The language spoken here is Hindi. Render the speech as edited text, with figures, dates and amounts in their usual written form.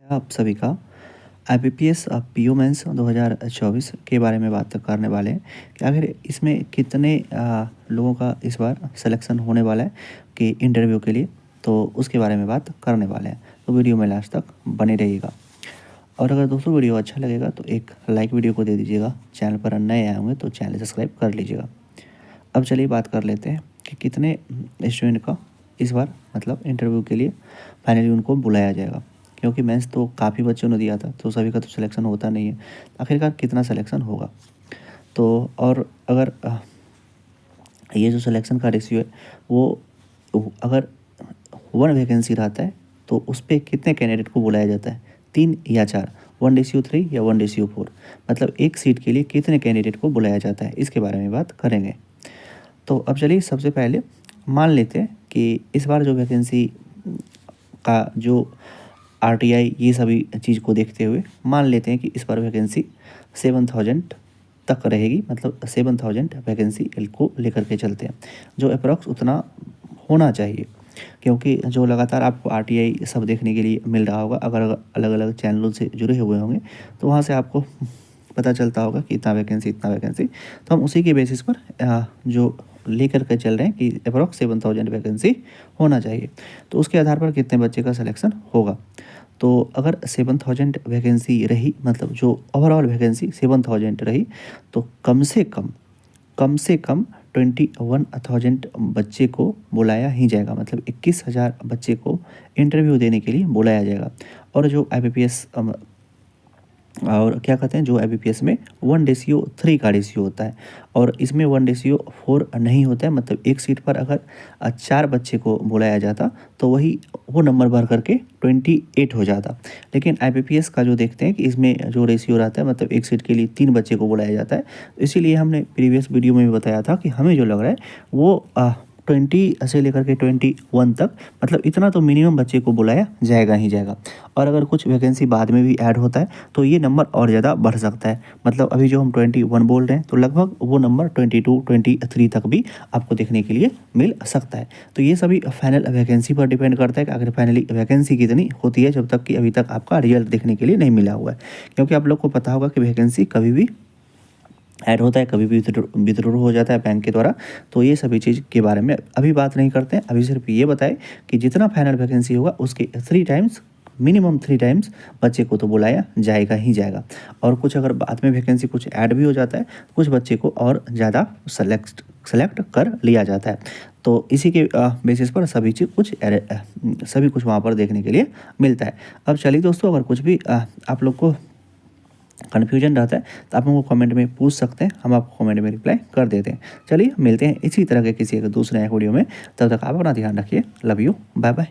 आप सभी का आईबीपीएस पीओ मेंस 2024 के बारे में बात करने वाले हैं कि आखिर इसमें कितने लोगों का इस बार सिलेक्शन होने वाला है कि इंटरव्यू के लिए, तो उसके बारे में बात करने वाले हैं। तो वीडियो में लास्ट तक बने रहिएगा। और अगर दोस्तों वीडियो अच्छा लगेगा तो एक लाइक वीडियो को दे दीजिएगा। चैनल पर नए आए होंगे तो चैनल सब्सक्राइब कर लीजिएगा। अब चलिए बात कर लेते हैं कि कितने स्टूडेंट का इस बार मतलब इंटरव्यू के लिए फाइनली उनको बुलाया जाएगा, क्योंकि मेंस तो काफ़ी बच्चों ने दिया था तो सभी का तो सिलेक्शन होता नहीं है। आखिरकार कितना सिलेक्शन होगा, तो और अगर ये जो सिलेक्शन का रेशियो है वो अगर 1 वैकेंसी रहता है तो उस पर कितने कैंडिडेट को बुलाया जाता है, 3 या 4, 1:3 या 1:4, मतलब एक सीट के लिए कितने कैंडिडेट को बुलाया जाता है, इसके बारे में बात करेंगे। तो अब चलिए सबसे पहले मान लेते हैं कि इस बार जो वैकेंसी का जो आरटीआई ये सभी चीज़ को देखते हुए मान लेते हैं कि इस बार वैकेंसी 7000 तक रहेगी, मतलब 7000 वैकेंसी को लेकर के चलते हैं, जो अप्रॉक्स उतना होना चाहिए, क्योंकि जो लगातार आपको आरटीआई सब देखने के लिए मिल रहा होगा। अगर अलग अलग चैनलों से जुड़े हुए होंगे तो वहाँ से आपको पता चलता होगा कि इतना वैकेंसी, तो हम उसी के बेसिस पर जो लेकर के चल रहे हैं कि अप्रॉक्स 7000 वैकेंसी होना चाहिए। तो उसके आधार पर कितने बच्चे का सिलेक्शन होगा, तो अगर 7000 वैकेंसी रही, मतलब जो ओवरऑल वैकेंसी 7000 रही, तो कम से कम 21,000 बच्चे को बुलाया ही जाएगा, मतलब 21,000 बच्चे को इंटरव्यू देने के लिए बुलाया जाएगा। और जो आईबीपीएस और क्या कहते हैं, जो आईबीपीएस में 1:3 का रेशियो होता है और इसमें 1:4 नहीं होता है, मतलब एक सीट पर अगर 4 बच्चे को बुलाया जाता तो वही वो नंबर भर करके 28 हो जाता। लेकिन आईबीपीएस का जो देखते हैं कि इसमें जो रेशियो रहता है, मतलब एक सीट के लिए 3 बच्चे को बुलाया जाता है। तो इसीलिए हमने प्रीवियस वीडियो में भी बताया था कि हमें जो लग रहा है वो 20 से लेकर के 21 तक, मतलब इतना तो मिनिमम बच्चे को बुलाया जाएगा ही जाएगा। और अगर कुछ वैकेंसी बाद में भी ऐड होता है तो ये नंबर और ज़्यादा बढ़ सकता है, मतलब अभी जो हम 21 बोल रहे हैं तो लगभग वो नंबर 22, 23 तक भी आपको देखने के लिए मिल सकता है। तो ये सभी फाइनल वैकेंसी पर डिपेंड करता है कि अगर फाइनली वैकेंसी कितनी होती है, जब तक कि अभी तक आपका रिजल्ट देखने के लिए नहीं मिला हुआ है। क्योंकि आप लोग को पता होगा कि वैकेंसी कभी भी ऐड होता है, कभी भी विथड्रॉ हो जाता है बैंक के द्वारा। तो ये सभी चीज़ के बारे में अभी बात नहीं करते हैं। अभी सिर्फ ये बताएं कि जितना फाइनल वैकेंसी होगा उसके 3 टाइम्स, मिनिमम 3 टाइम्स बच्चे को तो बुलाया जाएगा ही जाएगा। और कुछ अगर बाद में वैकेंसी कुछ ऐड भी हो जाता है, कुछ बच्चे को और ज़्यादा सेलेक्ट कर लिया जाता है। तो इसी के बेसिस पर सभी कुछ वहाँ पर देखने के लिए मिलता है। अब चलिए दोस्तों, अगर कुछ भी आप लोग को कन्फ्यूजन रहता है तो आप हमको कमेंट में पूछ सकते हैं, हम आपको कमेंट में रिप्लाई कर देते हैं। चलिए मिलते हैं इसी तरह के किसी एक दूसरे वीडियो में, तब तक आप अपना ध्यान रखिए। Love you, bye bye.